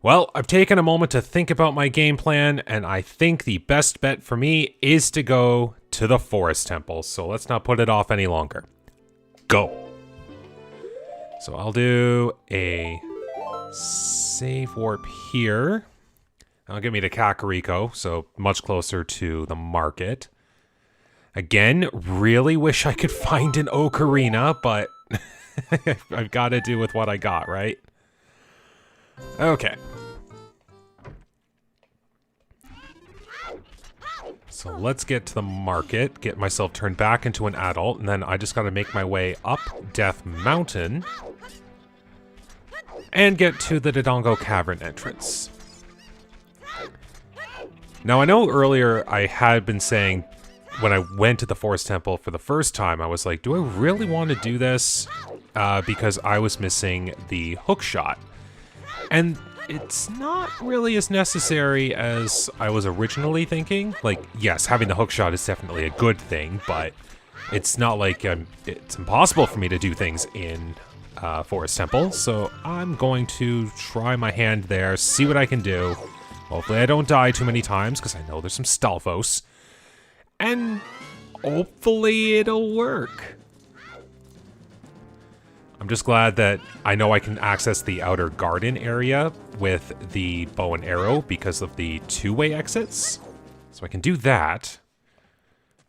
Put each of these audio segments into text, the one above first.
Well, I've taken a moment to think about my game plan, and I think the best bet for me is to go to the Forest Temple. So let's not put it off any longer. Go. So I'll do a save warp here. That'll get me to Kakariko, so much closer to the market. Again, really wish I could find an Ocarina, but I've got to do with what I got, right? Okay. So let's get to the market, get myself turned back into an adult, and then I just gotta make my way up Death Mountain and get to the Dodongo Cavern entrance. Now, I know earlier I had been saying when I went to the Forest Temple for the first time, I was like, do I really want to do this? Because I was missing the hook shot. And it's not really as necessary as I was originally thinking. Like, yes, having the hook shot is definitely a good thing, but it's not like it's impossible for me to do things in Forest Temple. So I'm going to try my hand there, see what I can do. Hopefully I don't die too many times, because I know there's some Stalfos. And hopefully it'll work. I'm just glad that I know I can access the outer garden area with the bow and arrow because of the two-way exits. So I can do that.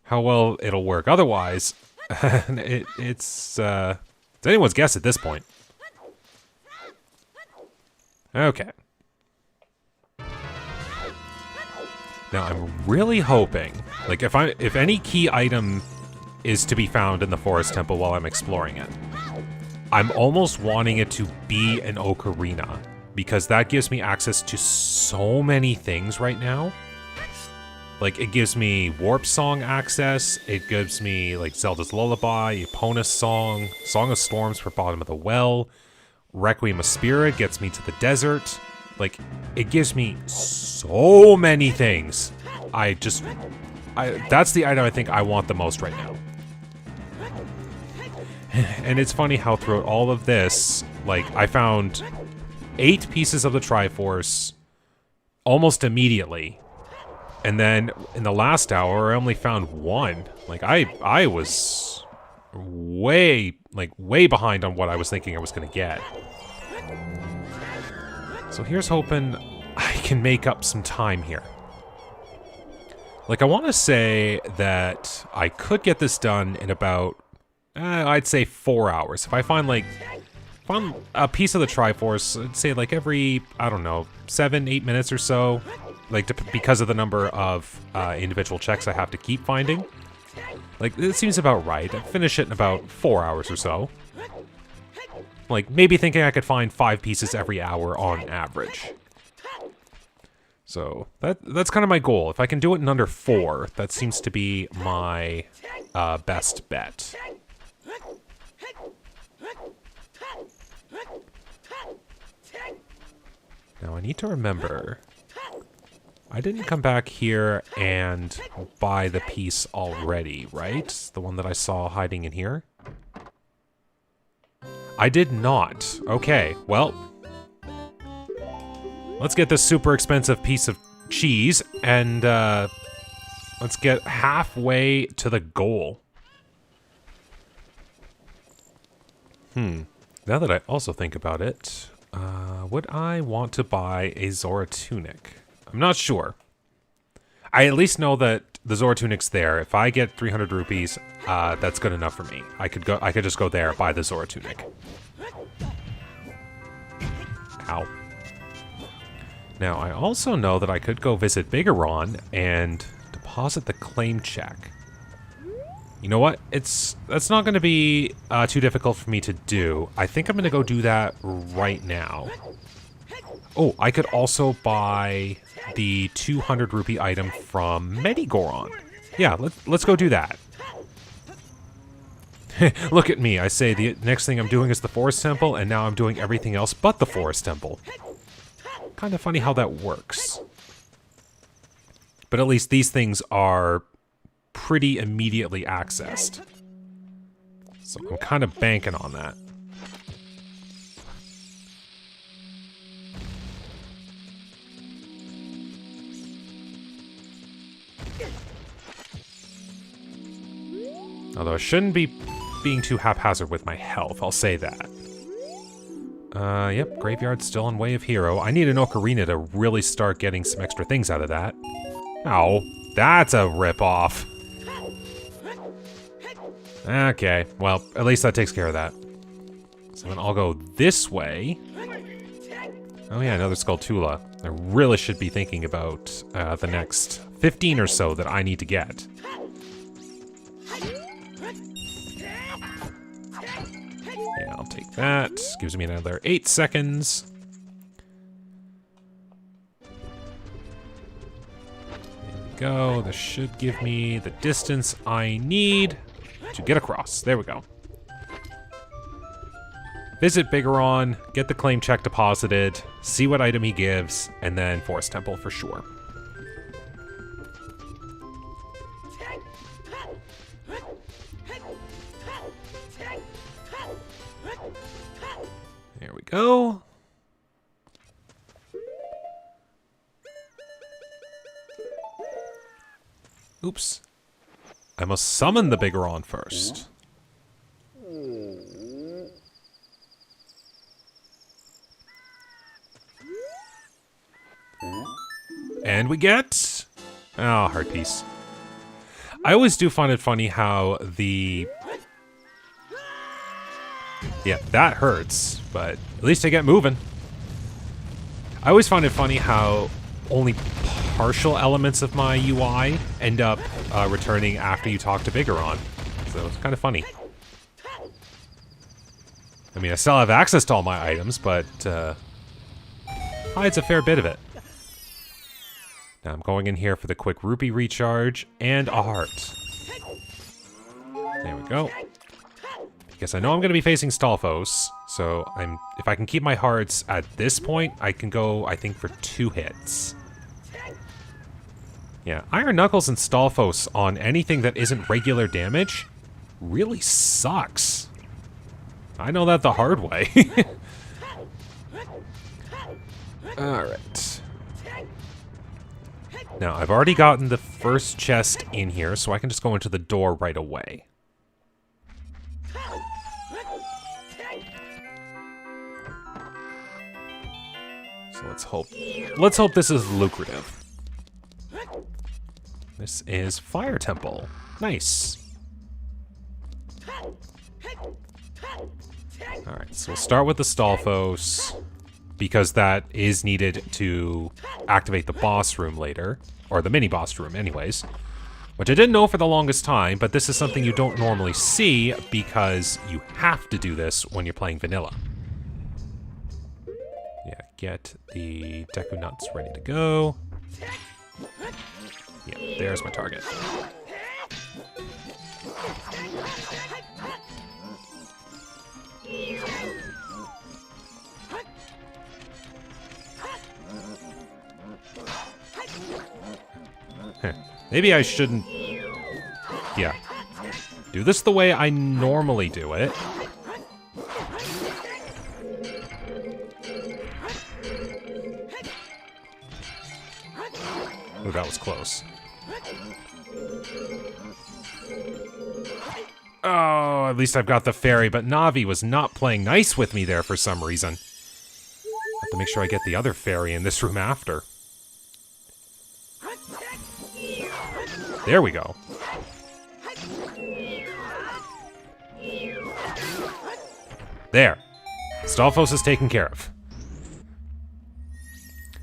How well it'll work otherwise, it's anyone's guess at this point. Okay. Now I'm really hoping, like if any key item is to be found in the Forest Temple while I'm exploring it, I'm almost wanting it to be an ocarina, because that gives me access to so many things right now. Like, it gives me Warp Song access, it gives me, like, Zelda's Lullaby, Epona's Song, Song of Storms for Bottom of the Well, Requiem of Spirit gets me to the desert. Like, it gives me so many things. That's the item I think I want the most right now. And it's funny how throughout all of this, like, I found 8 pieces of the Triforce almost immediately. And then in the last hour, I only found 1. Like, I was way behind on what I was thinking I was going to get. So here's hoping I can make up some time here. Like, I want to say that I could get this done in about, I'd say 4 hours. If I find a piece of the Triforce, I'd say like every, I don't know, 7-8 minutes or so. Like, because of the number of individual checks I have to keep finding. Like, it seems about right. I'd finish it in about 4 hours or so. Like, maybe thinking I could find 5 pieces every hour on average. So, that's kind of my goal. If I can do it in under 4, that seems to be my best bet. Now, I need to remember, I didn't come back here and buy the piece already, right? The one that I saw hiding in here? I did not. Okay, well, let's get this super expensive piece of cheese and let's get halfway to the goal. Now that I also think about it, would I want to buy a Zora tunic? I'm not sure. I at least know that the Zora tunic's there. If I get 300 rupees, that's good enough for me. I could just go there, buy the Zora tunic. Ow. Now, I also know that I could go visit Bigaron and deposit the claim check. You know what? That's not going to be too difficult for me to do. I think I'm going to go do that right now. Oh, I could also buy the 200 rupee item from Medigoron. Yeah, let's go do that. Look at me. I say the next thing I'm doing is the Forest Temple, and now I'm doing everything else but the Forest Temple. Kind of funny how that works. But at least these things are pretty immediately accessed. So I'm kind of banking on that. Although I shouldn't be being too haphazard with my health, I'll say that. Yep, Graveyard's still in Way of Hero. I need an Ocarina to really start getting some extra things out of that. Oh, that's a ripoff. Okay, well, at least that takes care of that. So then I'll go this way. Oh yeah, another Skulltula. I really should be thinking about the next 15 or so that I need to get. Yeah, I'll take that. Gives me another 8 seconds. There we go. This should give me the distance I need to get across. There we go. Visit Bigoron, get the claim check deposited, see what item he gives, and then Forest Temple for sure. There we go. Oops. I must summon the Bigoron first. And we get... oh, heart piece. I always do find it funny how the... yeah, that hurts, but at least I get moving. I always find it funny how only partial elements of my UI end up returning after you talk to Bigoron. So it's kind of funny. I mean, I still have access to all my items, but hides a fair bit of it. Now I'm going in here for the quick rupee recharge and a heart. There we go. Because I know I'm going to be facing Stalfos, so if I can keep my hearts at this point, I can go, I think, for 2 hits. Yeah, Iron Knuckles and Stalfos on anything that isn't regular damage really sucks. I know that the hard way. Alright. Now, I've already gotten the first chest in here, so I can just go into the door right away. So let's hope this is lucrative. This is Fire Temple. Nice. Alright, so we'll start with the Stalfos, because that is needed to activate the boss room later. Or the mini-boss room, anyways. Which I didn't know for the longest time, but this is something you don't normally see, because you have to do this when you're playing vanilla. Yeah, get the Deku Nuts ready to go. Yeah, there's my target. Maybe I shouldn't... yeah. Do this the way I normally do it. Oh, that was close. Oh, at least I've got the fairy, but Navi was not playing nice with me there for some reason. Have to make sure I get the other fairy in this room after. There we go. There. Stalfos is taken care of.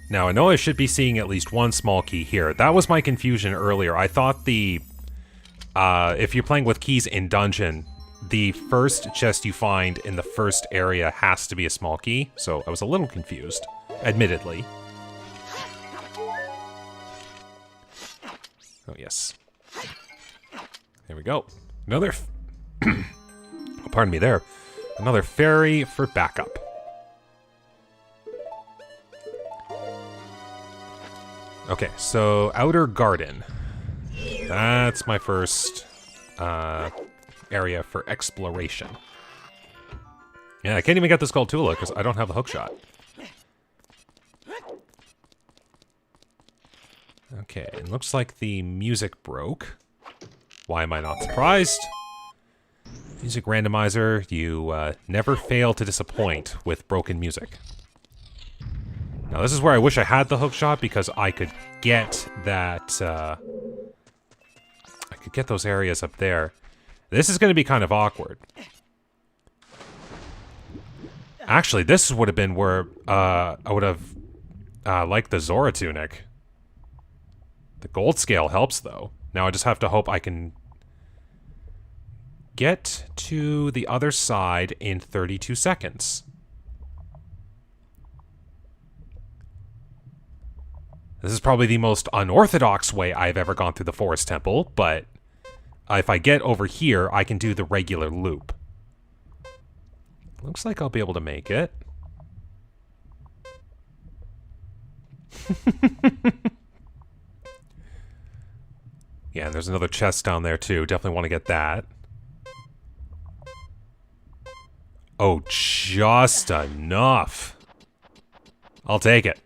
Now, I know I should be seeing at least one small key here. That was my confusion earlier. I thought the... if you're playing with keys in dungeon, the first chest you find in the first area has to be a small key. So I was a little confused, admittedly. Oh, yes. There we go. Another... oh, pardon me there. Another fairy for backup. Okay, so Outer Garden. That's my first area for exploration. Yeah, I can't even get this Skulltula because I don't have a hookshot. Okay, it looks like the music broke. Why am I not surprised? Music Randomizer, you never fail to disappoint with broken music. Now this is where I wish I had the hookshot because I could get that, I could get those areas up there. This is going to be kind of awkward. Actually, this would have been where I would have liked the Zora tunic. The gold scale helps, though. Now I just have to hope I can get to the other side in 32 seconds. This is probably the most unorthodox way I've ever gone through the forest temple, but if I get over here, I can do the regular loop. Looks like I'll be able to make it. Yeah, and there's another chest down there too. Definitely want to get that. Oh, just enough. I'll take it.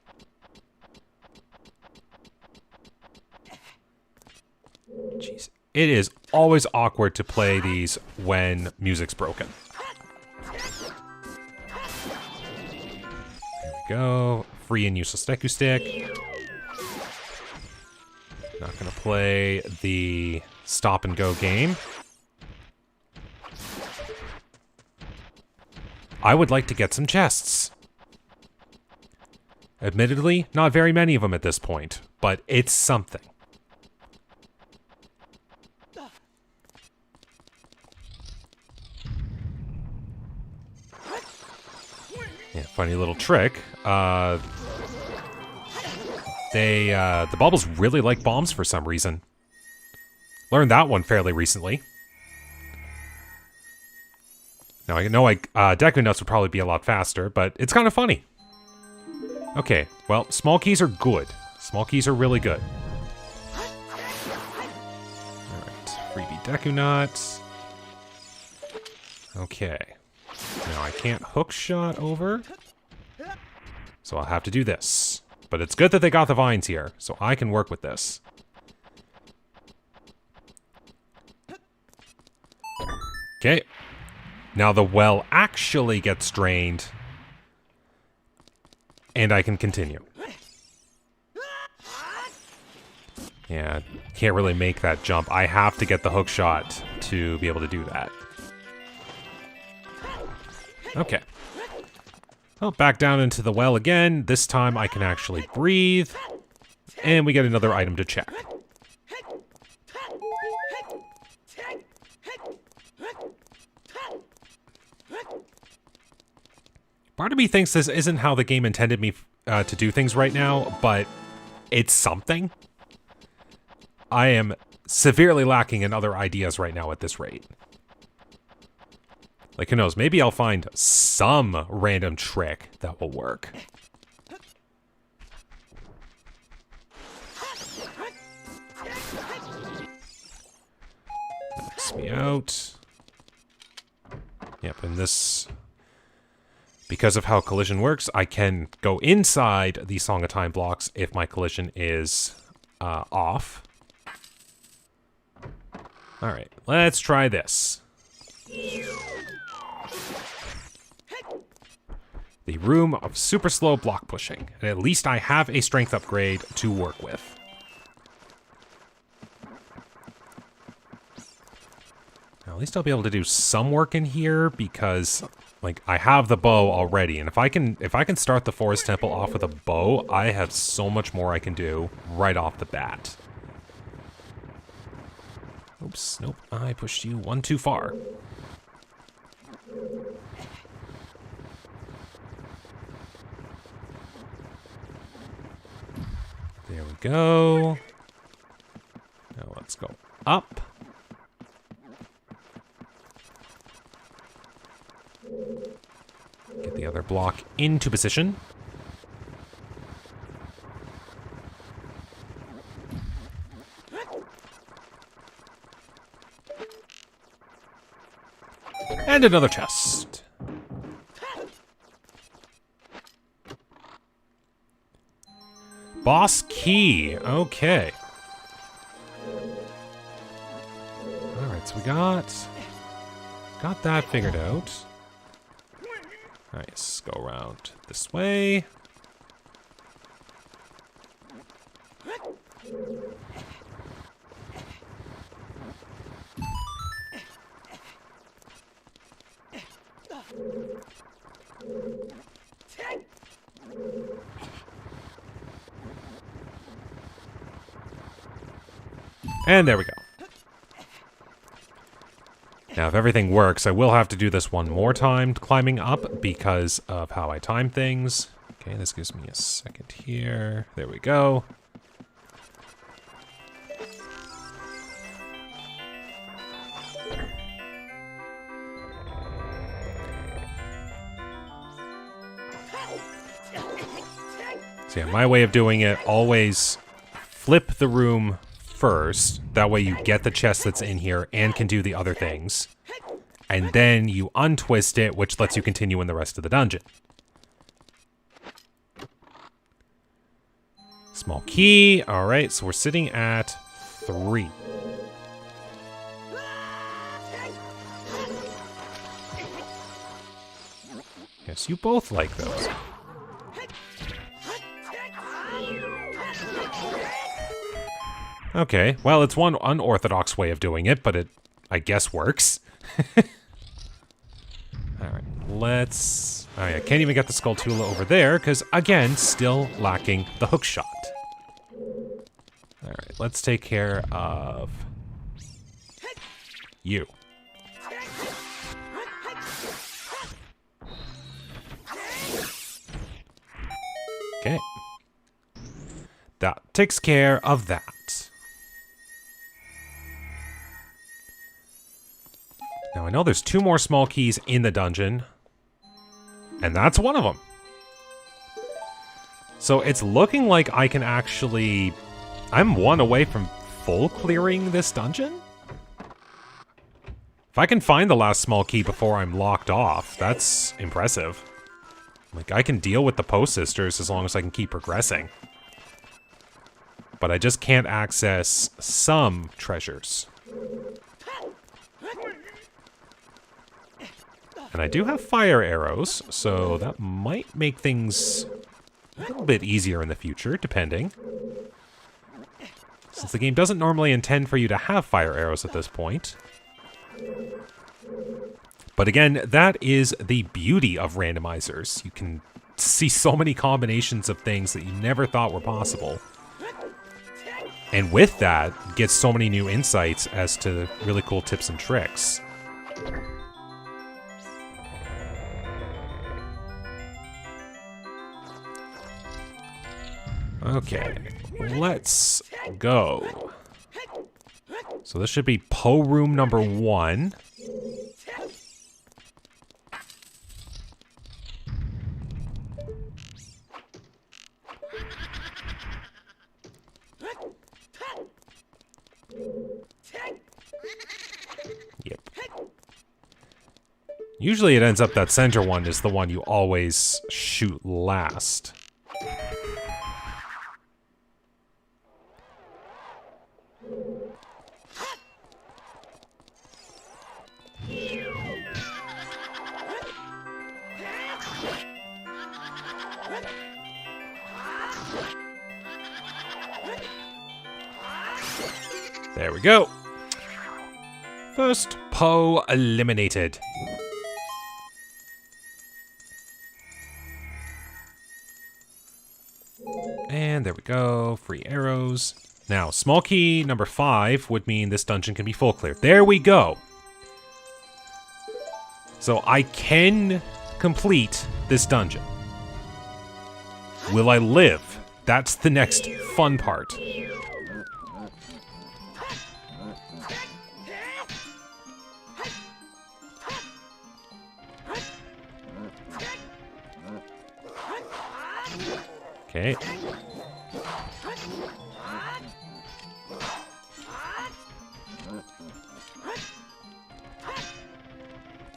Jeez. It is always awkward to play these when music's broken. There we go. Free and useless Deku Stick. Not gonna play the stop and go game. I would like to get some chests. Admittedly, not very many of them at this point, but it's something. Yeah, funny little trick. The bubbles really like bombs for some reason. Learned that one fairly recently. Now, I know Deku Nuts would probably be a lot faster, but it's kind of funny. Okay, well, small keys are good. Small keys are really good. Alright, freebie Deku Nuts. Okay. Now, I can't hook shot over. So I'll have to do this. But it's good that they got the vines here, so I can work with this. Okay. Now the well actually gets drained. And I can continue. Yeah, can't really make that jump. I have to get the hook shot to be able to do that. Okay. Oh, back down into the well again. This time I can actually breathe. And we get another item to check. Part of me thinks this isn't how the game intended me to do things right now, but it's something. I am severely lacking in other ideas right now at this rate. Like, who knows, maybe I'll find some random trick that will work. Knocks me out. Yep, and this... Because of how collision works, I can go inside the Song of Time blocks if my collision is off. Alright, let's try this. The room of super slow block pushing. And at least I have a strength upgrade to work with. Now, at least I'll be able to do some work in here because, like, I have the bow already. And if I can start the Forest Temple off with a bow, I have so much more I can do right off the bat. Oops, nope, I pushed you one too far. There we go. Now let's go up. Get the other block into position. And another chest. Boss key. Okay. Alright, so we got that figured out. Nice. Go around this way. And there we go. Now, if everything works, I will have to do this one more time climbing up because of how I time things. Okay, this gives me a second here. There we go. So yeah, my way of doing it, always flip the room first. That way you get the chest that's in here and can do the other things. And then you untwist it, which lets you continue in the rest of the dungeon. Small key. Alright, so we're sitting at 3. Yes, you both like those. Okay, well, it's one unorthodox way of doing it, but it, I guess, works. Alright, let's... Oh yeah, can't even get the Skulltula over there, because, again, still lacking the hook shot. Alright, let's take care of... you. Okay. That takes care of that. Now, I know there's 2 more small keys in the dungeon, and that's one of them. So it's looking like I can actually... I'm 1 away from full clearing this dungeon? If I can find the last small key before I'm locked off, that's impressive. Like, I can deal with the Post Sisters as long as I can keep progressing. But I just can't access some treasures. And I do have fire arrows, so that might make things a little bit easier in the future, depending. Since the game doesn't normally intend for you to have fire arrows at this point. But again, that is the beauty of randomizers. You can see so many combinations of things that you never thought were possible. And with that, get so many new insights as to really cool tips and tricks. Okay, let's go. So this should be Poe room number 1. Yep. Usually it ends up that center one is the one you always shoot last. There we go. First Poe eliminated. And there we go. Free arrows. Now, small key number 5 would mean this dungeon can be full cleared. There we go. So I can complete this dungeon. Will I live? That's the next fun part. Okay.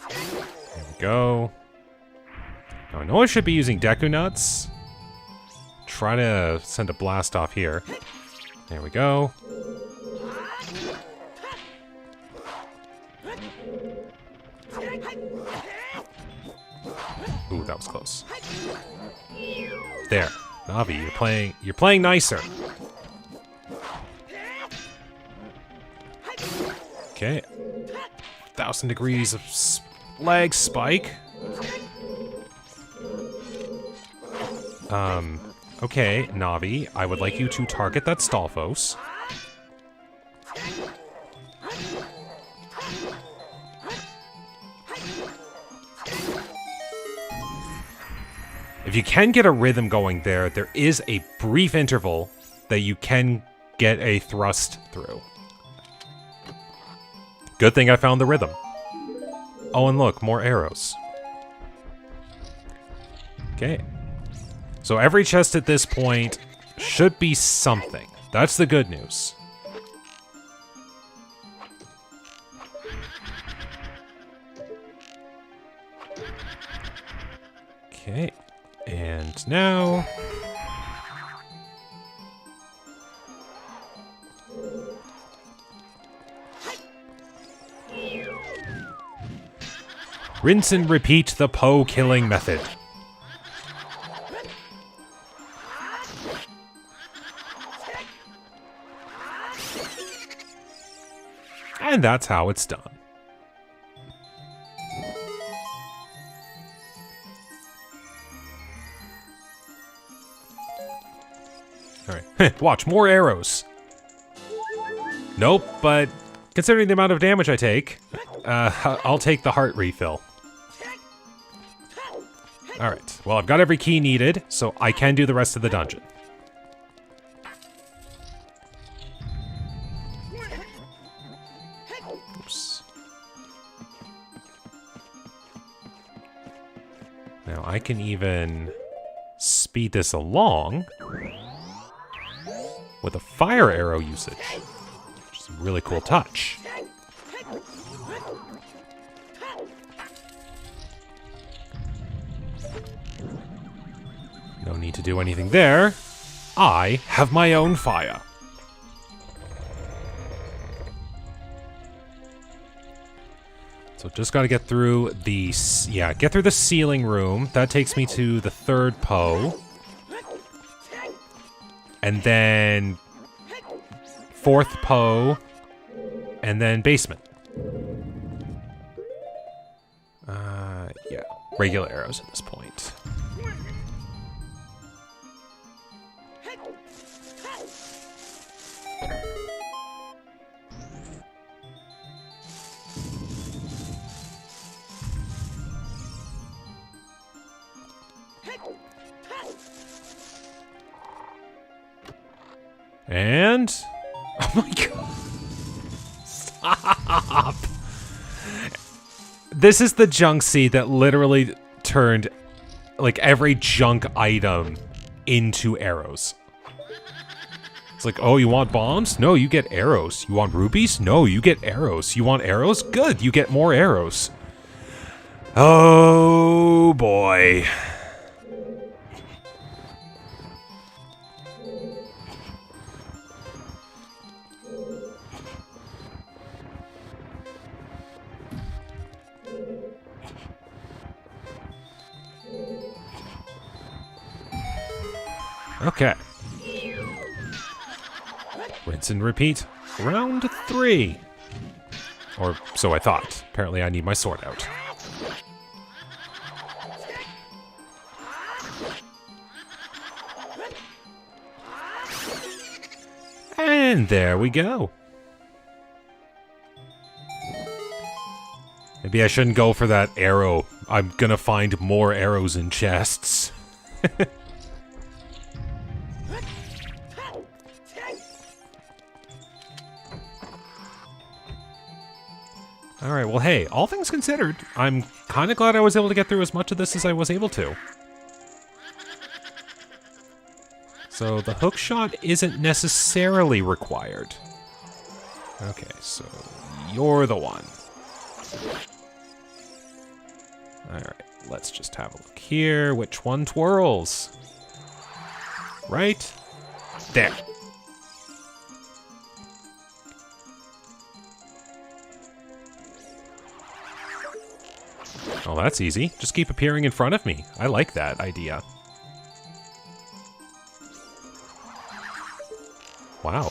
There we go. Now I know I should be using Deku Nuts. try to send a blast off here. There we go. Ooh, that was close. There. Navi, you're playing nicer. Okay. 1,000 degrees of lag spike. Okay, Navi, I would like you to target that Stalfos. If you can get a rhythm going there, there is a brief interval that you can get a thrust through. Good thing I found the rhythm. Oh, and look, more arrows. Okay. So every chest at this point should be something. That's the good news. Okay. And now... rinse and repeat the Poe killing method. And that's how it's done. Alright, watch, more arrows. Nope, but considering the amount of damage I take, I'll take the heart refill. Alright, well, I've got every key needed, so I can do the rest of the dungeon. Oops. Now, I can even speed this along with a fire arrow usage, which is a really cool touch. No need to do anything there. I have my own fire. So just gotta get through the, get through the ceiling room. That takes me to the third Poe. And then fourth Poe, and then basement. Yeah, regular arrows at this point. And... oh my god. Stop! This is the junk seed that literally turned, like, every junk item into arrows. It's like, oh, you want bombs? No, you get arrows. You want rubies? No, you get arrows. You want arrows? Good, you get more arrows. Oh, boy. Okay. Rinse and repeat. Round 3. Or so I thought. Apparently I need my sword out. And there we go. Maybe I shouldn't go for that arrow. I'm gonna find more arrows in chests. Alright, well hey, all things considered, I'm kinda glad I was able to get through as much of this as I was able to. So the hook shot isn't necessarily required. Okay, so you're the one. Alright, let's just have a look here. Which one twirls? right? There. Oh, that's easy. Just keep appearing in front of me. I like that idea. Wow.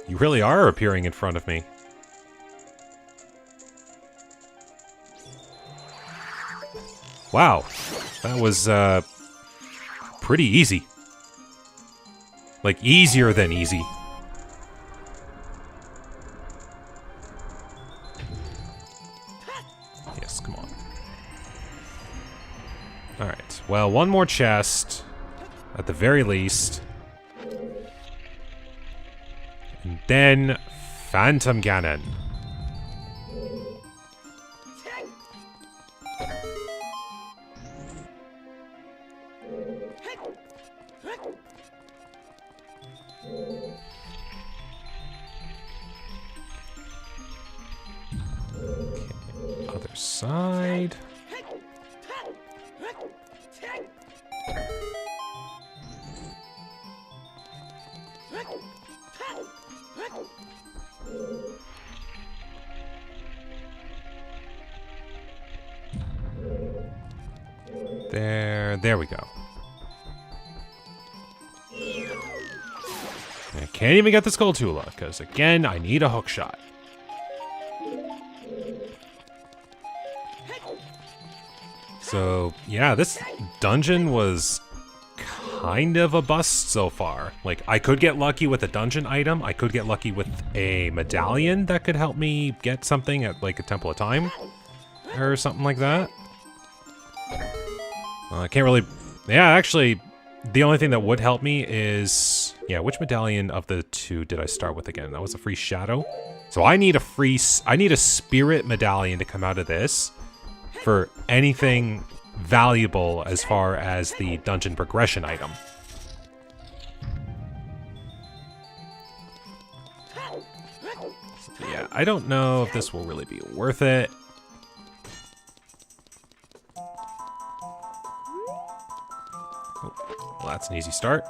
You really are appearing in front of me. Wow. That was, pretty easy. Like, easier than easy. Yes, come on. Alright, well, one more chest, at the very least. And then, Phantom Cannon. Other side. There we go. I can't even get the Skulltula, because again, I need a hook shot. So, yeah, this dungeon was kind of a bust so far. Like, I could get lucky with a dungeon item. I could get lucky with a medallion that could help me get something at, like, a Temple of Time. Or something like that. I can't really... Yeah, actually, the only thing that would help me is... Yeah, which medallion of the two did I start with again? That was a free shadow. So I need a free... I need a spirit medallion to come out of this for anything valuable as far as the dungeon progression item. So yeah, I don't know if this will really be worth it. Oh, well, that's an easy start.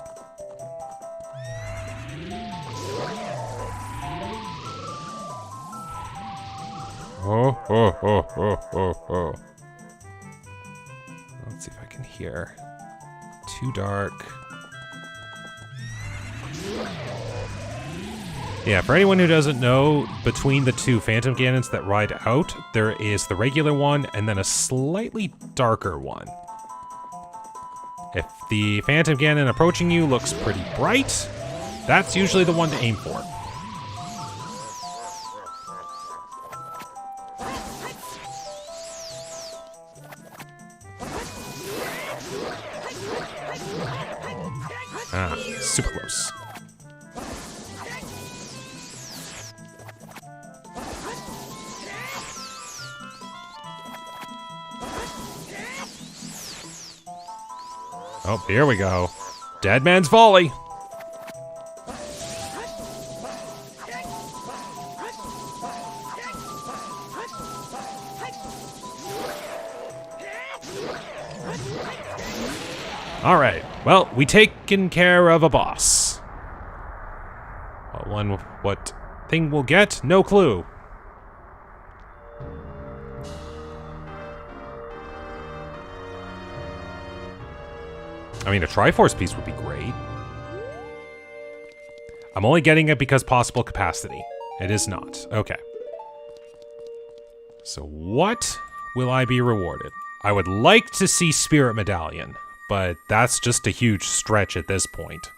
Oh, oh, oh, oh, oh, oh. Let's see if I can hear. Too dark. Yeah, for anyone who doesn't know, between the two Phantom Cannons that ride out, there is the regular one and then a slightly darker one. If the Phantom Cannon approaching you looks pretty bright, that's usually the one to aim for. Ah, super close. Oh, here we go. Dead Man's Volley. All right. Well, we taken care of a boss. What thing we'll get? No clue. I mean, a Triforce piece would be great. I'm only getting it because possible capacity. It is not. Okay. So what will I be rewarded? I would like to see Spirit Medallion, but that's just a huge stretch at this point.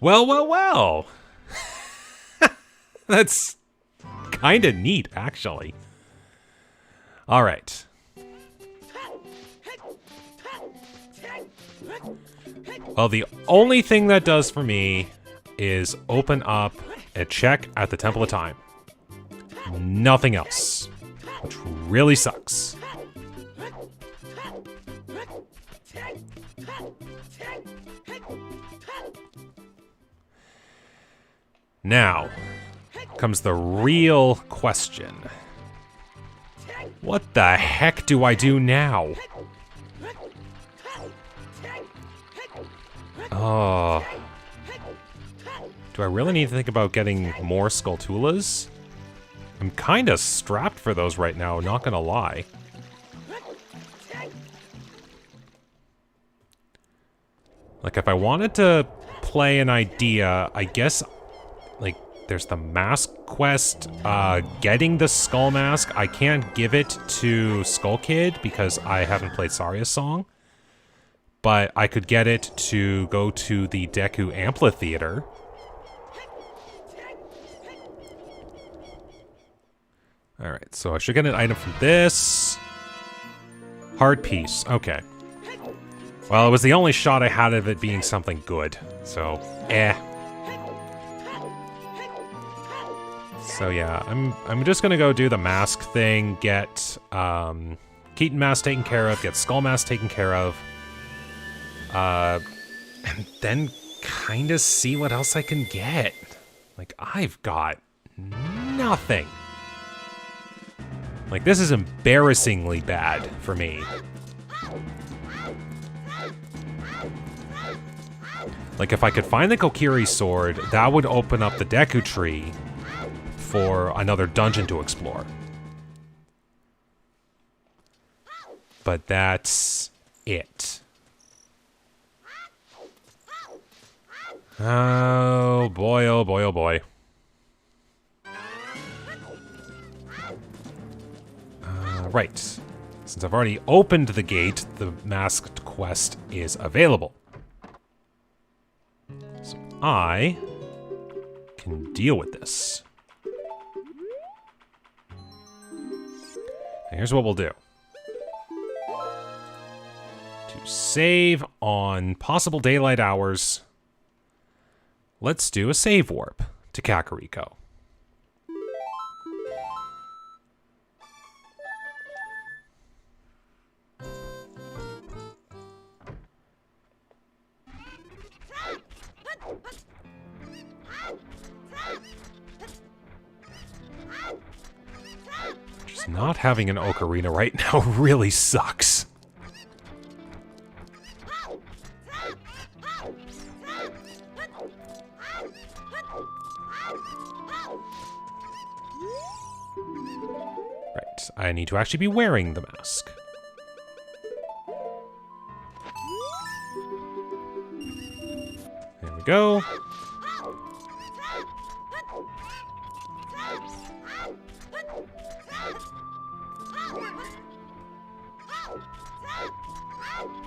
Well, well, well. That's kind of neat, actually. All right. Well, the only thing that does for me is open up a check at the Temple of Time. Nothing else, which really sucks. Now comes the real question. What the heck do I do now? Oh. Do I really need to think about getting more Skulltulas? I'm kind of strapped for those right now, not gonna lie. Like, if I wanted to play an idea, I guess, like, there's the mask quest, getting the Skull Mask. I can't give it to Skull Kid because I haven't played Saria's song. But I could get it to go to the Deku Amphitheater. Alright, so I should get an item from this. Heart piece, okay. Well, it was the only shot I had of it being something good, so, eh. So yeah, I'm just gonna go do the mask thing, get Keaton Mask taken care of, get Skull Mask taken care of, and then kinda see what else I can get. Like, I've got nothing. Like, this is embarrassingly bad for me. Like, if I could find the Kokiri sword, that would open up the Deku tree for another dungeon to explore. But that's it. Oh boy, oh boy, oh boy. Right. Since I've already opened the gate, the masked quest is available. So I can deal with this. And here's what we'll do. To save on possible daylight hours, let's do a save warp to Kakariko. Just not having an Ocarina right now really sucks. Right, I need to actually be wearing the mask. There we go.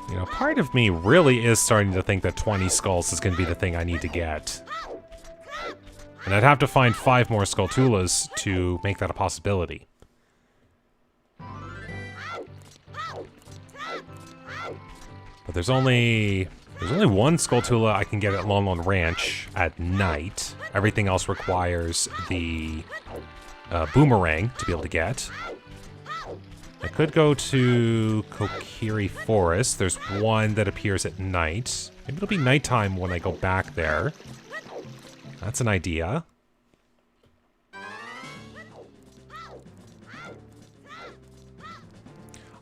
You know, part of me really is starting to think that 20 skulls is going to be the thing I need to get. And I'd have to find 5 more Skulltulas to make that a possibility. But there's only one Skulltula I can get at Lon Lon Ranch at night. Everything else requires the boomerang to be able to get. I could go to Kokiri Forest. There's one that appears at night. Maybe it'll be nighttime when I go back there. That's an idea.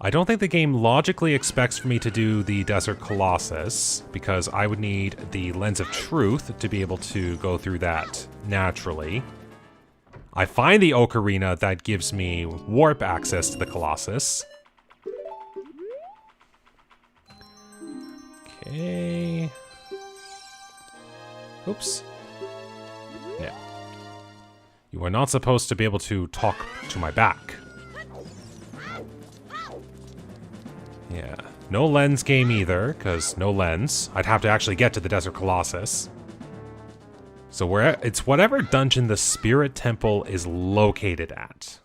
I don't think the game logically expects for me to do the Desert Colossus, because I would need the Lens of Truth to be able to go through that naturally. I find the Ocarina that gives me warp access to the Colossus. Okay. Oops. Yeah. You are not supposed to be able to talk to my back. Yeah. No lens game either, because no lens. I'd have to actually get to the Desert Colossus. So it's whatever dungeon the Spirit Temple is located at.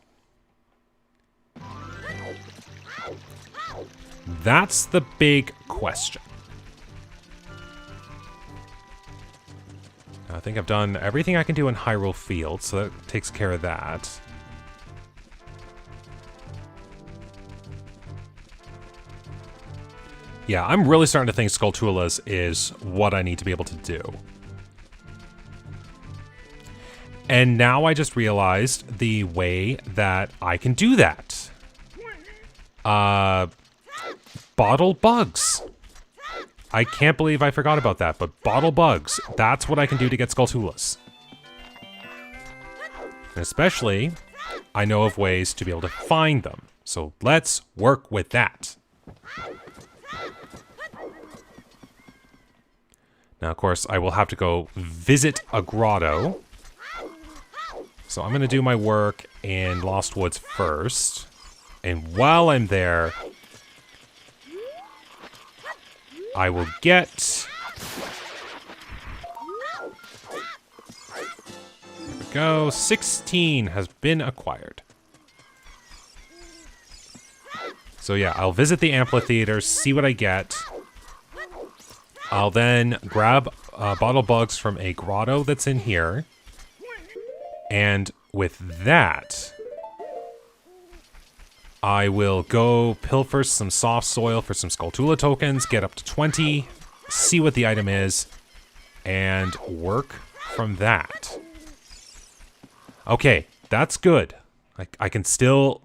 That's the big question. I think I've done everything I can do in Hyrule Field, so that takes care of that. Yeah, I'm really starting to think Skulltulas is what I need to be able to do. And now I just realized the way that I can do that. Bottle bugs. I can't believe I forgot about that, but bottle bugs, that's what I can do to get Skulltulas. And especially, I know of ways to be able to find them. So let's work with that. Now, of course, I will have to go visit a grotto. So I'm going to do my work in Lost Woods first. And while I'm there, I will get... There we go. 16 has been acquired. So yeah, I'll visit the amphitheater, see what I get. I'll then grab bottle bugs from a grotto that's in here. And with that, I will go pilfer some soft soil for some Skulltula tokens, get up to 20, see what the item is, and work from that. Okay, that's good. I can still,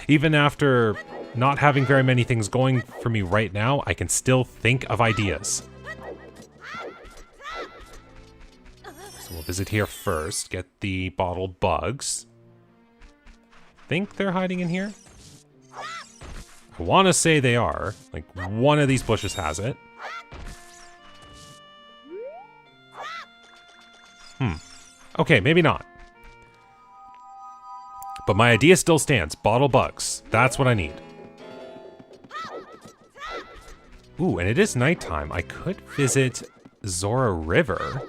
even after not having very many things going for me right now, I can still think of ideas. So we'll visit here first, get the bottle bugs. Think they're hiding in here? I want to say they are. Like, one of these bushes has it. Okay, maybe not. But my idea still stands. Bottle bugs. That's what I need. Ooh, and it is nighttime. I could visit Zora River.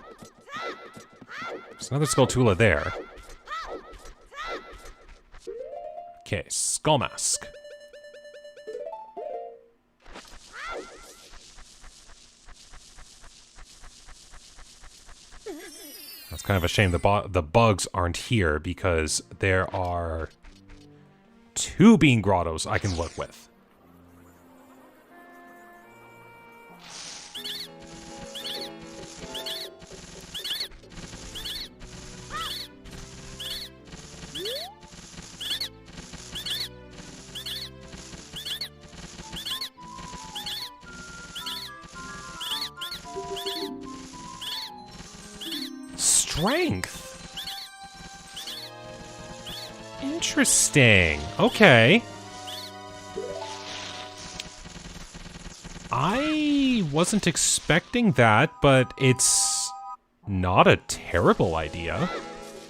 There's another Skulltula there. Okay, Skull Mask. That's kind of a shame the bugs aren't here because there are 2 bean grottos I can work with. Strength. Interesting. Okay. I wasn't expecting that, but it's not a terrible idea.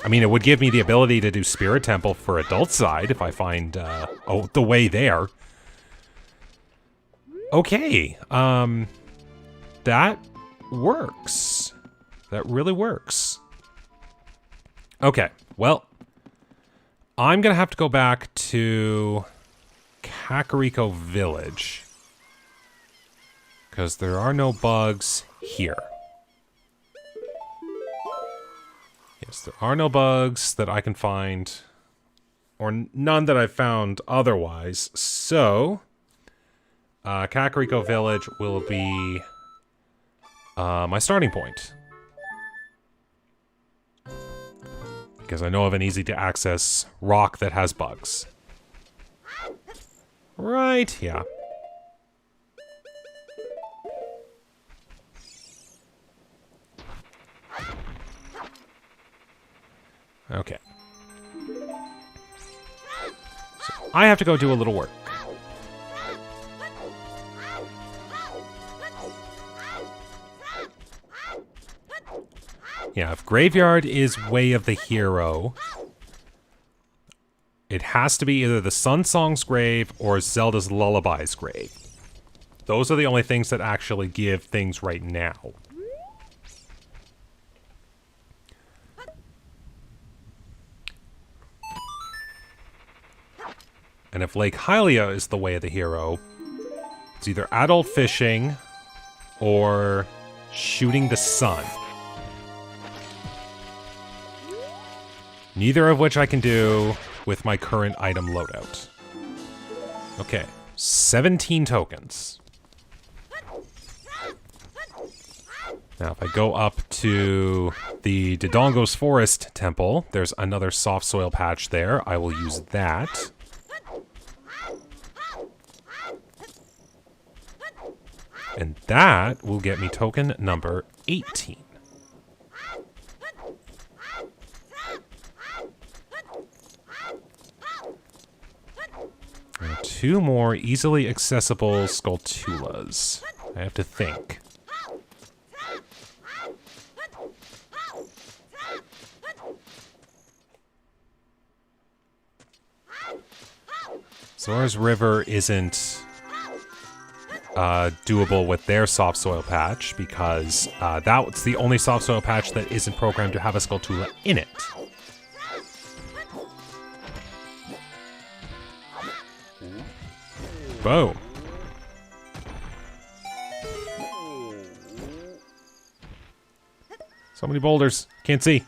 I mean, it would give me the ability to do Spirit Temple for Adult Side if I find the way there. Okay. That works. That really works. Okay, well, I'm going to have to go back to Kakariko Village. Because there are no bugs here. Yes, there are no bugs that I can find. Or none that I've found otherwise. So, Kakariko Village will be my starting point. Because I know of an easy-to-access rock that has bugs. Right, yeah. Okay. So I have to go do a little work. Yeah, if Graveyard is Way of the Hero, it has to be either the Sun Song's grave or Zelda's Lullaby's grave. Those are the only things that actually give things right now. And if Lake Hylia is the Way of the Hero, it's either adult fishing or shooting the sun. Neither of which I can do with my current item loadout. Okay, 17 tokens. Now, if I go up to the Dodongo's Forest Temple, there's another soft soil patch there. I will use that. And that will get me token number 18. And 2 more easily accessible Skulltulas. I have to think. Zora's River isn't doable with their soft soil patch because that's the only soft soil patch that isn't programmed to have a Skulltula in it. Boom. So many boulders. Can't see.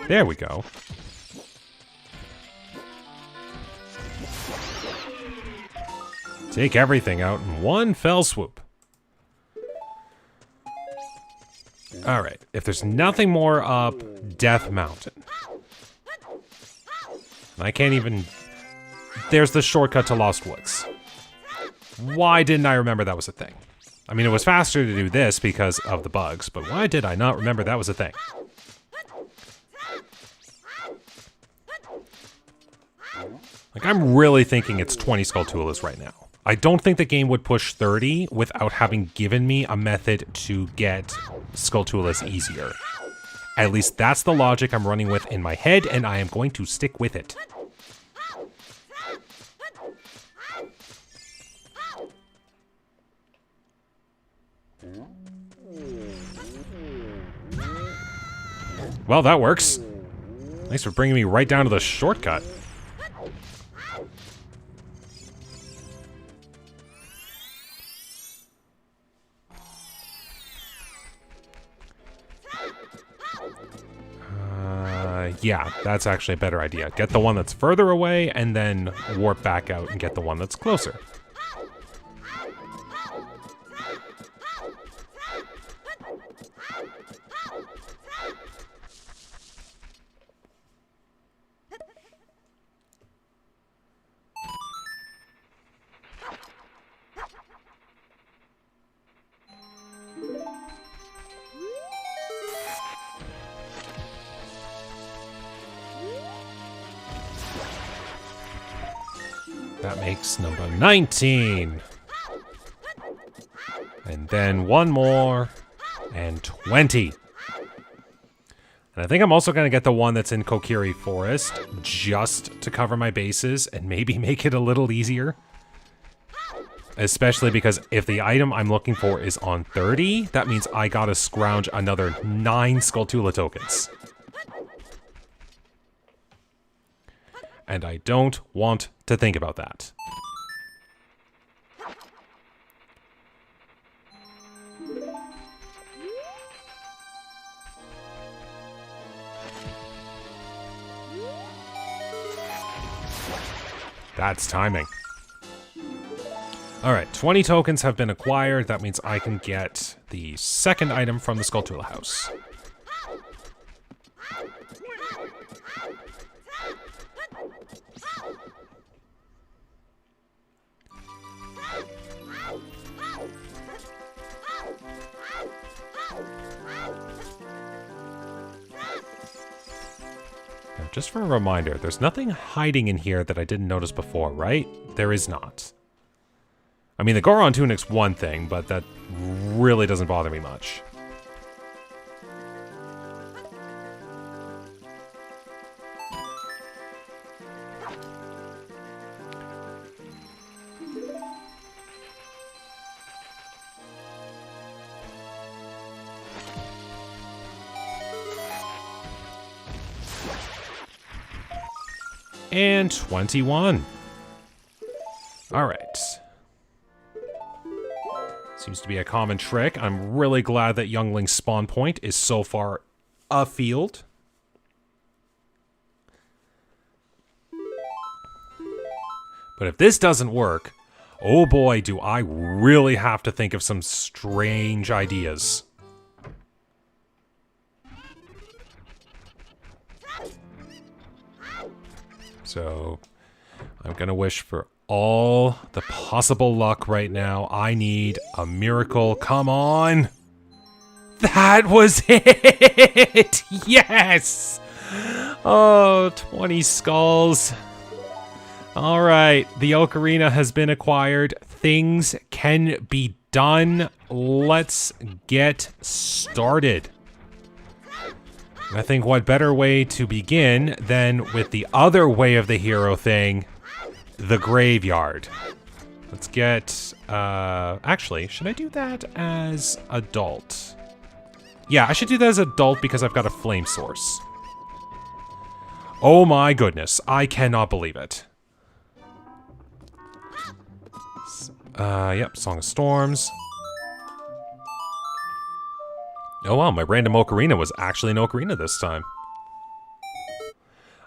There we go. Take everything out in one fell swoop. Alright, if there's nothing more up Death Mountain. I can't even... There's the shortcut to Lost Woods. Why didn't I remember that was a thing? I mean, it was faster to do this because of the bugs, but why did I not remember that was a thing? Like, I'm really thinking it's 20 Skulltulas right now. I don't think the game would push 30 without having given me a method to get Skulltulas easier. At least that's the logic I'm running with in my head, and I am going to stick with it. Well, that works. Thanks for bringing me right down to the shortcut. Yeah, that's actually a better idea. Get the one that's further away, and then warp back out and get the one that's closer. That makes number 19. And then one more. And 20. And I think I'm also going to get the one that's in Kokiri Forest, just to cover my bases and maybe make it a little easier. Especially because if the item I'm looking for is on 30, that means I gotta scrounge another 9 Skulltula tokens. And I don't want to think about that. That's timing. Alright, 20 tokens have been acquired. That means I can get the second item from the Skulltula house. Just for a reminder, there's nothing hiding in here that I didn't notice before, right? There is not. I mean, the Goron tunic's one thing, but that really doesn't bother me much. And 21. Alright. Seems to be a common trick. I'm really glad that Youngling's spawn point is so far afield. But if this doesn't work, Oh boy, do I really have to think of some strange ideas. So, I'm gonna wish for all the possible luck right now. I need a miracle. Come on! That was it! Yes! Oh, 20 skulls. Alright, the Ocarina has been acquired. Things can be done. Let's get started. I think what better way to begin than with the other way of the hero thing, the graveyard. Let's get, actually, should I do that as adult? Yeah, I should do that as adult because I've got a flame source. Oh my goodness, I cannot believe it. Yep, Song of Storms. Oh wow, my random ocarina was actually an ocarina this time.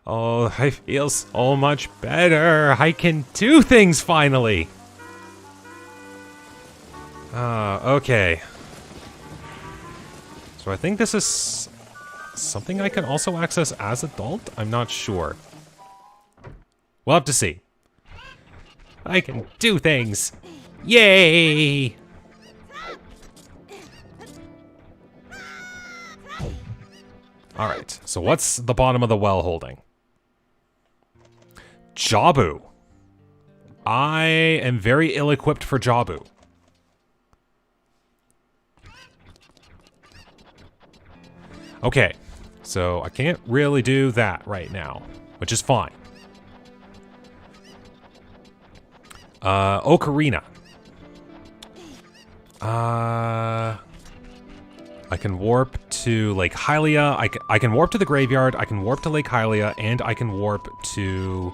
Oh, I feel so much better. I can do things finally. Okay. So I think this is something I can also access as adult? I'm not sure. We'll have to see. I can do things. Yay! Alright, so what's the bottom of the well holding? Jabu. I am very ill-equipped for Jabu. Okay, so I can't really do that right now, which is fine. Ocarina. I can warp to Lake Hylia. I can warp to the graveyard. I can warp to Lake Hylia, and I can warp to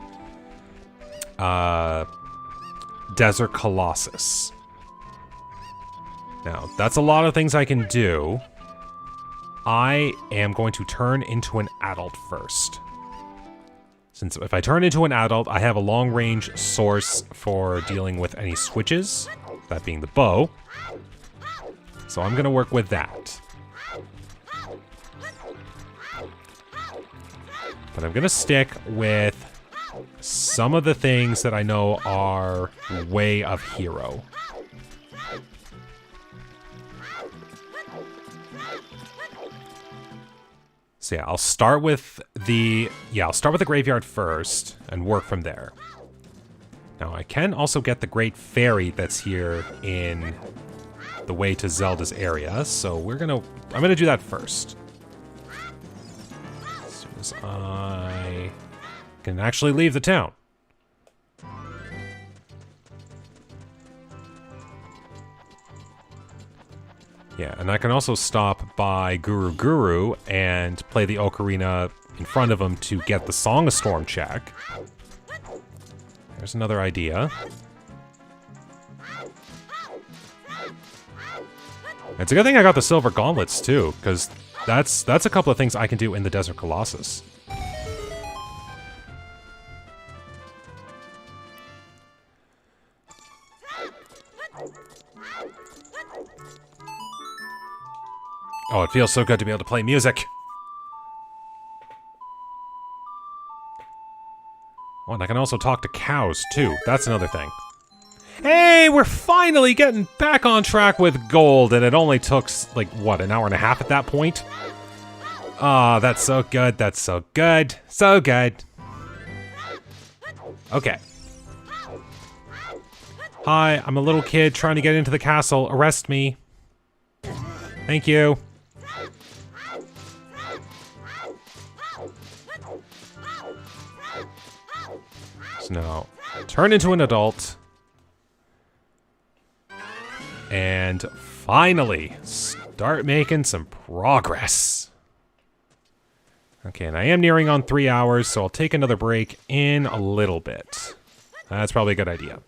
Desert Colossus. Now, that's a lot of things I can do. I am going to turn into an adult first. Since if I turn into an adult, I have a long-range source for dealing with any switches, that being the bow. So I'm going to work with that. But I'm going to stick with some of the things that I know are way of hero. So yeah, I'll start with the graveyard first and work from there. Now I can also get the Great Fairy that's here in the way to Zelda's area, so I'm gonna do that first. As soon as I can actually leave the town. Yeah, and I can also stop by Guru Guru and play the ocarina in front of him to get the Song of Storm check. There's another idea. It's a good thing I got the silver gauntlets too, because that's a couple of things I can do in the Desert Colossus. Oh, it feels so good to be able to play music. Oh, and I can also talk to cows, too. That's another thing. Hey, we're finally getting back on track with gold, and it only took, like, what, an hour and a half at that point? Ah, that's so good, that's so good, so good. Okay. Hi, I'm a little kid trying to get into the castle. Arrest me. Thank you. So now, turn into an adult. And finally, start making some progress. Okay, and I am nearing on 3 hours, so I'll take another break in a little bit. That's probably a good idea.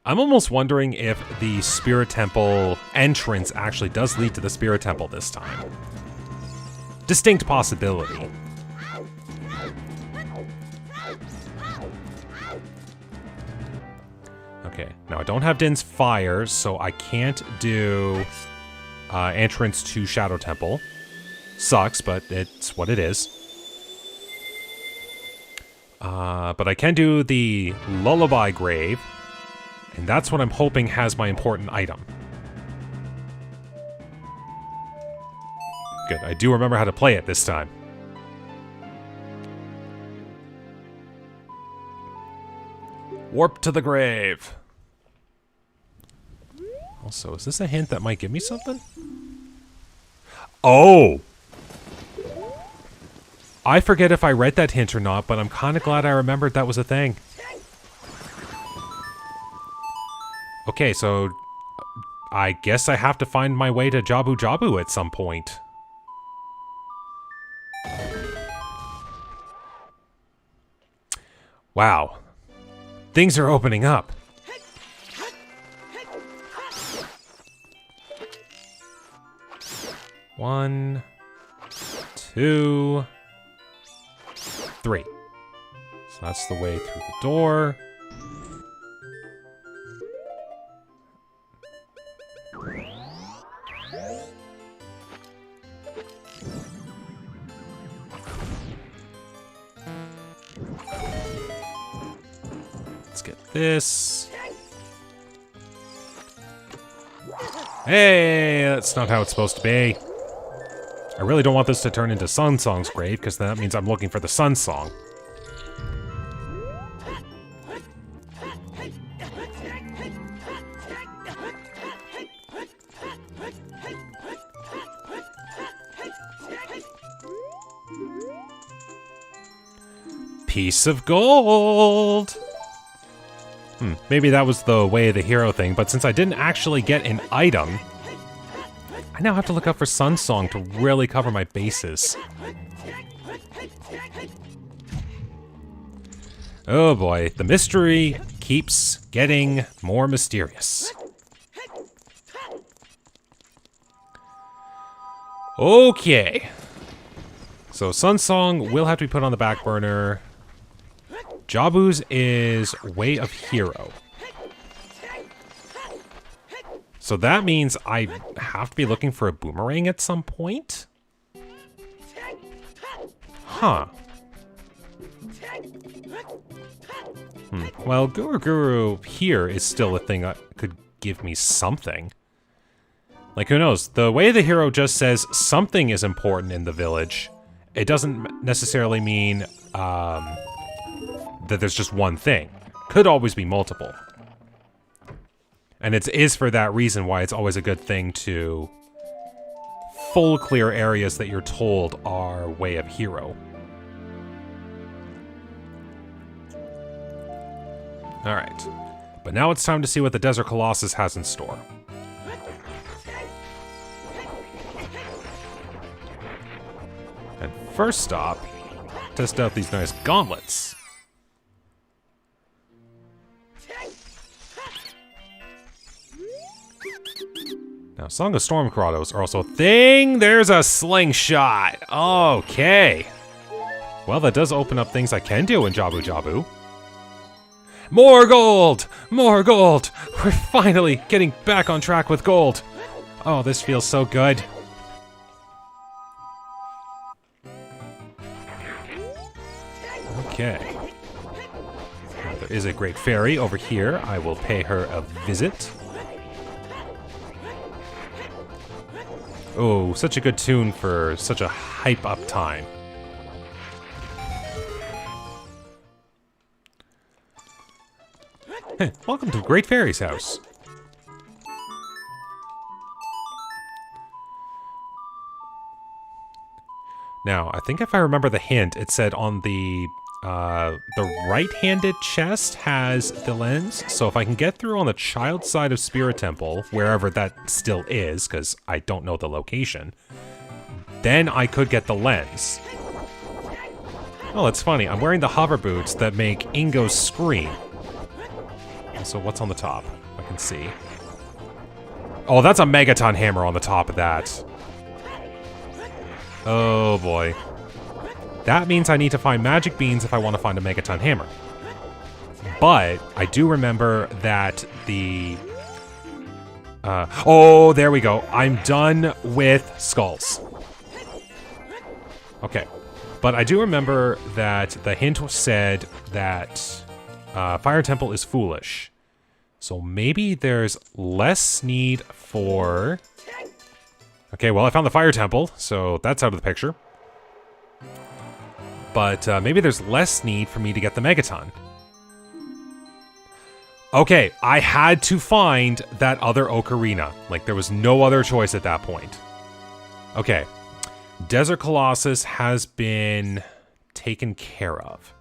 I'm almost wondering if the Spirit Temple entrance actually does lead to the Spirit Temple this time. Distinct possibility. Okay, now I don't have Din's Fire, so I can't do entrance to Shadow Temple. Sucks, but it's what it is. But I can do the Lullaby Grave, and that's what I'm hoping has my important item. Good, I do remember how to play it this time. Warp to the grave. Also, is this a hint that might give me something? Oh! I forget if I read that hint or not, but I'm kind of glad I remembered that was a thing. Okay, so I guess I have to find my way to Jabu Jabu at some point. Wow. Things are opening up. One, two, three. So that's the way through the door. Let's get this. Hey, that's not how it's supposed to be. I really don't want this to turn into Sun Song's grave, because that means I'm looking for the Sun Song. Piece of gold! Maybe that was the way of the hero thing, but since I didn't actually get an item, I now have to look out for Sun Song to really cover my bases. Oh boy, the mystery keeps getting more mysterious. Okay. So Sun Song will have to be put on the back burner. Jabu's is Way of Hero. So that means I have to be looking for a boomerang at some point? Huh. Well, Guru Guru here is still a thing that could give me something. Like, who knows? The Way of the Hero just says something is important in the village. It doesn't necessarily mean, that there's just one thing. Could always be multiple. And it is for that reason why it's always a good thing to full clear areas that you're told are Way of Hero. Alright. But now it's time to see what the Desert Colossus has in store. And first stop, test out these nice gauntlets. Now, Song of Storm Grottos are also a thing. There's a slingshot. Okay. Well, that does open up things I can do in Jabu Jabu. More gold! More gold! We're finally getting back on track with gold. Oh, this feels so good. Okay. There is a great fairy over here. I will pay her a visit. Oh, such a good tune for such a hype-up time. Hey, welcome to Great Fairy's house. Now, I think if I remember the hint, it said on the right-handed chest has the lens, so if I can get through on the child side of Spirit Temple, wherever that still is, because I don't know the location, then I could get the lens. Oh, that's funny. I'm wearing the hover boots that make Ingo scream. So what's on the top? I can see. Oh, that's a Megaton hammer on the top of that. Oh boy. That means I need to find magic beans if I want to find a Megaton hammer. But I do remember that the... oh, there we go. I'm done with skulls. Okay. But I do remember that the hint said that Fire Temple is foolish. So maybe there's less need for... Okay, well, I found the Fire Temple, so that's out of the picture. But maybe there's less need for me to get the Megaton. Okay, I had to find that other Ocarina. Like, there was no other choice at that point. Okay. Desert Colossus has been taken care of.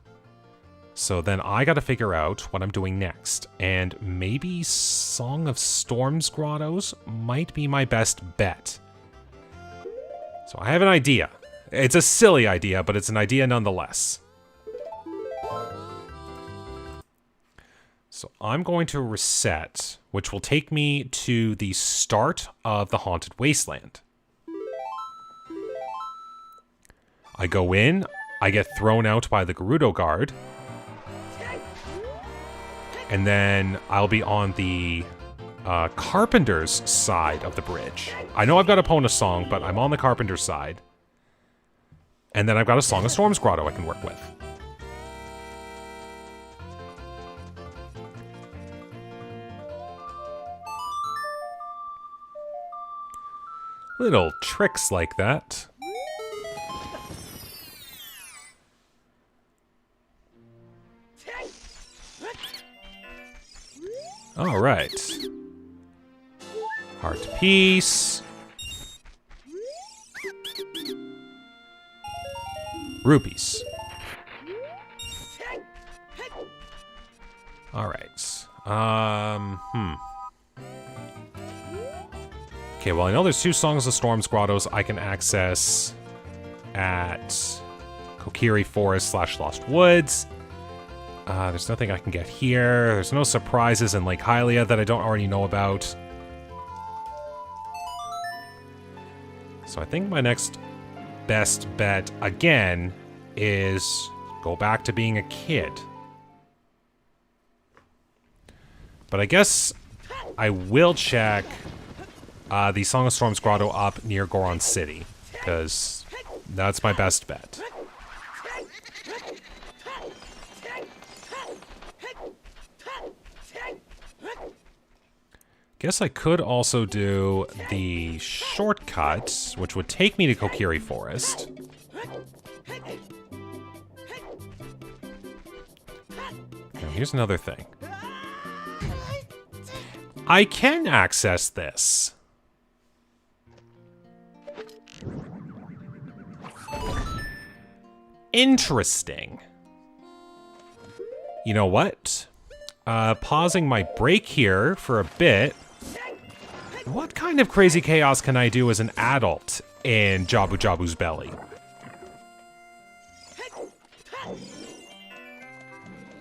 So then I gotta figure out what I'm doing next. And maybe Song of Storms Grottos might be my best bet. So I have an idea. It's a silly idea, but it's an idea nonetheless. So I'm going to reset, which will take me to the start of the Haunted Wasteland. I go in, I get thrown out by the Gerudo Guard, and then I'll be on the Carpenter's side of the bridge. I know I've got Epona Song, but I'm on the Carpenter's side. And then I've got a Song of Storms Grotto I can work with. Little tricks like that. All right. Heart Piece. Rupees. All right. Okay, well, I know there's 2 Songs of Storms Grottos I can access at Kokiri Forest / Lost Woods. There's nothing I can get here. There's no surprises in Lake Hylia that I don't already know about. So I think my next best bet, again, is go back to being a kid. But I guess I will check the Song of Storms Grotto up near Goron City, because that's my best bet. Guess I could also do the shortcut, which would take me to Kokiri Forest. Now, here's another thing. I can access this. Interesting. You know what? Pausing my break here for a bit. What kind of crazy chaos can I do as an adult in Jabu Jabu's belly?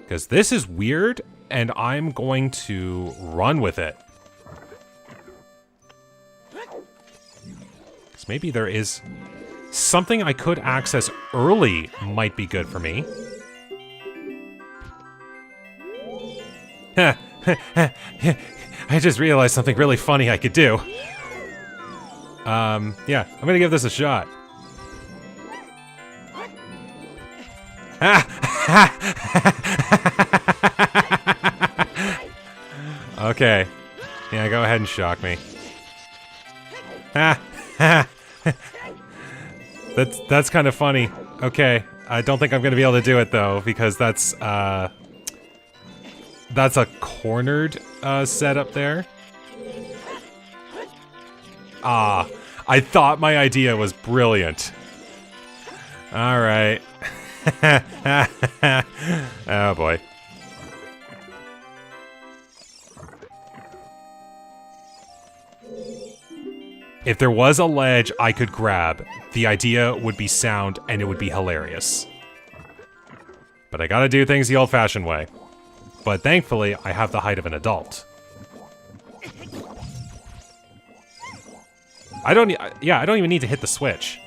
Because this is weird, and I'm going to run with it. Because maybe there is something I could access early might be good for me. I just realized something really funny I could do. Yeah, I'm gonna give this a shot. Okay. Yeah, go ahead and shock me. That's kind of funny. Okay, I don't think I'm gonna be able to do it though, because that's a cornered setup there. Ah, I thought my idea was brilliant. All right. Oh boy. If there was a ledge I could grab, the idea would be sound and it would be hilarious. But I gotta do things the old-fashioned way. But thankfully, I have the height of an adult. I don't even need to hit the switch.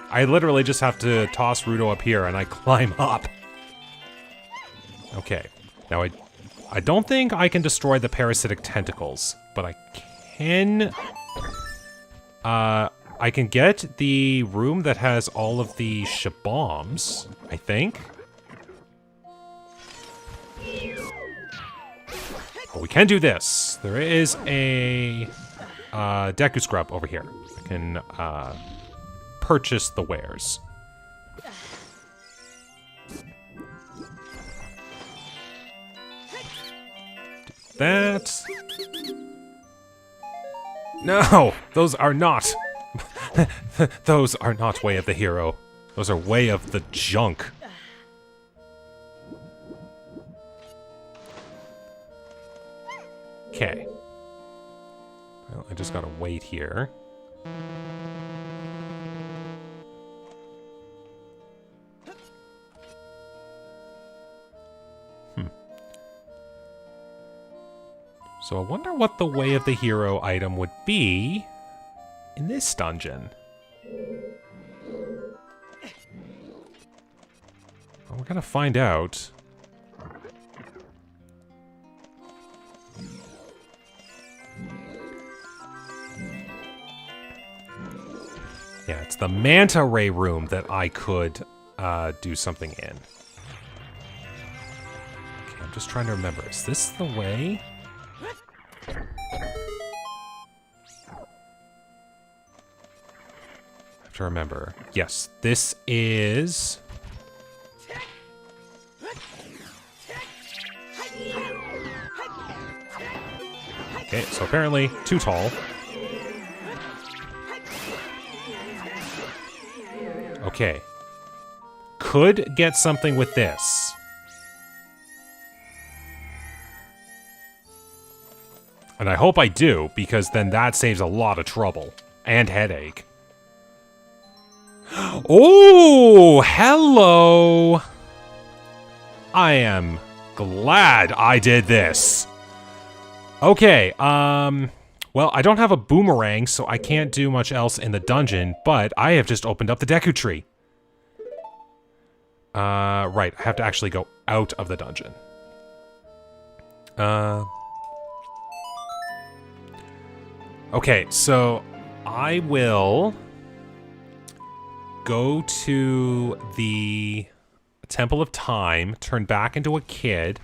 I literally just have to toss Rudo up here and I climb up. Okay. Now I I don't think I can destroy the parasitic tentacles, but I can... I can get the room that has all of the shabombs, I think. Oh, we can do this. There is a Deku Scrub over here. I can purchase the wares. Do that. No, those are not. Those are not way of the hero. Those are way of the junk. Okay. Well, I just gotta wait here. So I wonder what the way of the hero item would be in this dungeon. Well, we're gonna find out. Yeah, it's the manta ray room that I could do something in. Okay, I'm just trying to remember. Is this the way? I have to remember. Yes, this is... Okay, so apparently too tall. Okay. Could get something with this. And I hope I do, because then that saves a lot of trouble. And headache. Oh, hello! I am glad I did this. Okay, well, I don't have a boomerang, so I can't do much else in the dungeon, but I have just opened up the Deku Tree. Right, I have to actually go out of the dungeon. Okay, so I will go to the Temple of Time, turn back into a kid,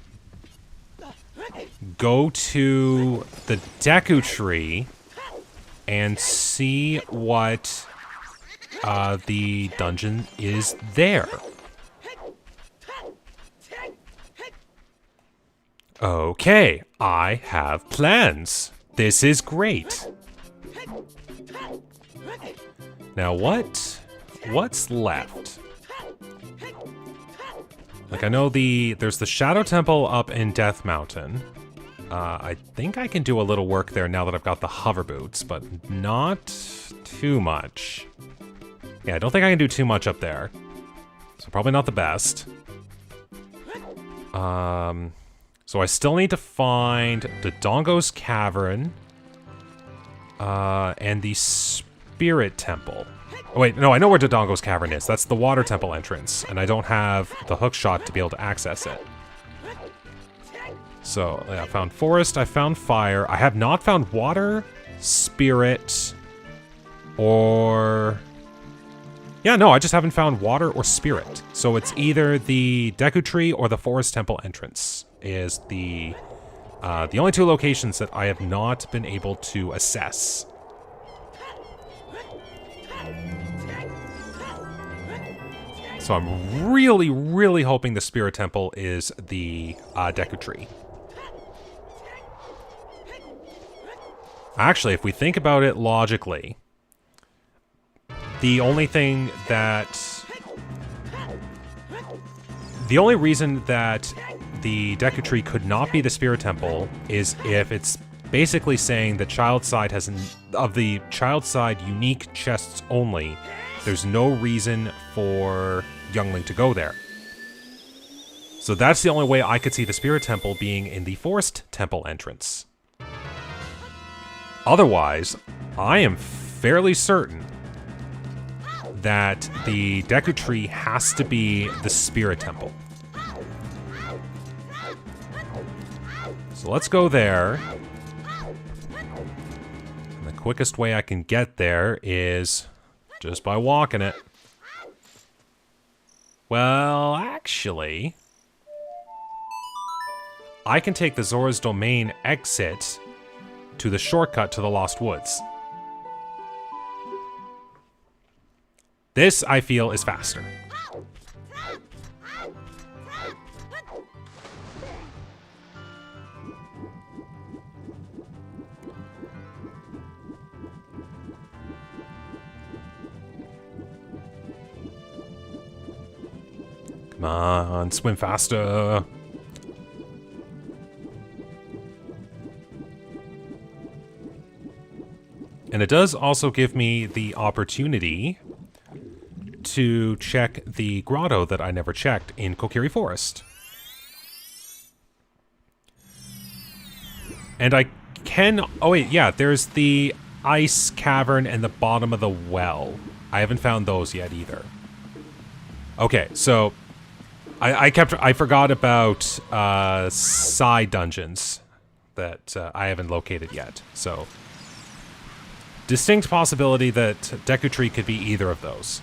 go to the Deku Tree, and see what the dungeon is there. Okay, I have plans. This is great. Now what's left? Like, I know there's the Shadow Temple up in Death Mountain. I think I can do a little work there now that I've got the hover boots, but not too much. Yeah, I don't think I can do too much up there. So probably not the best. So I still need to find the Dongo's Cavern, and the Spirit Temple. Oh, wait, no, I know where Dodongo's Cavern is. That's the Water Temple entrance, and I don't have the hook shot to be able to access it. So, yeah, I found Forest, I found Fire. I have not found Water, Spirit, or... Yeah, no, I just haven't found Water or Spirit. So it's either the Deku Tree or the Forest Temple entrance is the only two locations that I have not been able to assess. So I'm really, really hoping the Spirit Temple is the Deku Tree. Actually, if we think about it logically, the only reason that the Deku Tree could not be the Spirit Temple is if it's basically saying the child side of the child side unique chests only, there's no reason for Youngling to go there. So that's the only way I could see the Spirit Temple being in the Forest Temple entrance. Otherwise, I am fairly certain that the Deku Tree has to be the Spirit Temple. So let's go there. And the quickest way I can get there is just by walking it. Well, actually, I can take the Zora's Domain exit to the shortcut to the Lost Woods. This, I feel, is faster. Come on, swim faster. And it does also give me the opportunity to check the grotto that I never checked in Kokiri Forest. And I can... Oh wait, yeah, there's the ice cavern and the bottom of the well. I haven't found those yet either. Okay, so I forgot about side dungeons that I haven't located yet. So distinct possibility that Deku Tree could be either of those.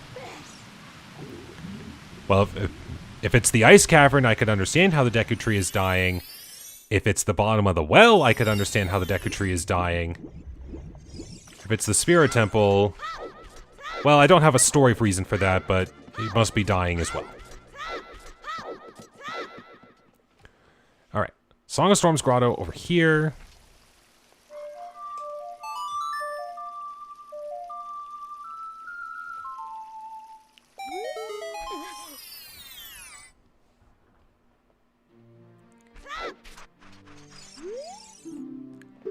Well, if it's the ice cavern, I could understand how the Deku Tree is dying. If it's the bottom of the well, I could understand how the Deku Tree is dying. If it's the Spirit Temple, well, I don't have a story reason for that, but it must be dying as well. Alright, Song of Storms Grotto over here.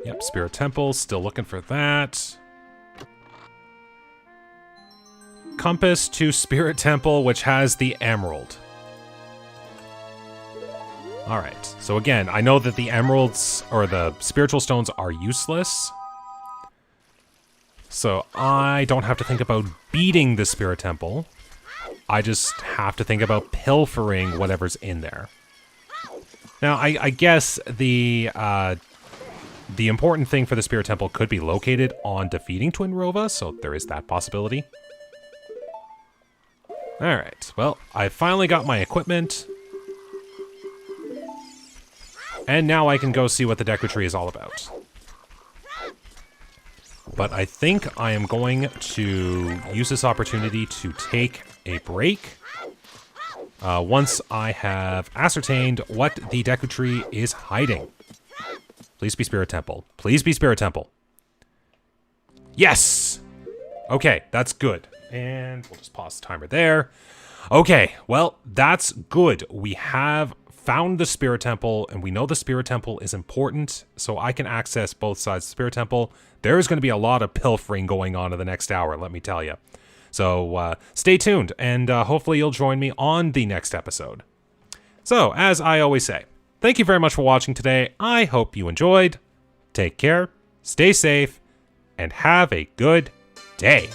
Yep, Spirit Temple, still looking for that. Compass to Spirit Temple, which has the emerald. Alright, so again, I know that the emeralds, or the spiritual stones, are useless. So I don't have to think about beating the Spirit Temple. I just have to think about pilfering whatever's in there. Now, I guess the important thing for the Spirit Temple could be located on defeating Twin Rova, so there is that possibility. Alright, well, I finally got my equipment. And now I can go see what the Deku Tree is all about. But I think I am going to use this opportunity to take a break. Once I have ascertained what the Deku Tree is hiding. Please be Spirit Temple. Please be Spirit Temple. Yes! Okay, that's good. And we'll just pause the timer there. Okay, well, that's good. We have found the Spirit Temple, and we know the Spirit Temple is important, so I can access both sides of the Spirit Temple. There is going to be a lot of pilfering going on in the next hour, let me tell you. So stay tuned, and hopefully you'll join me on the next episode. So, as I always say, thank you very much for watching today. I hope you enjoyed. Take care, stay safe, and have a good day.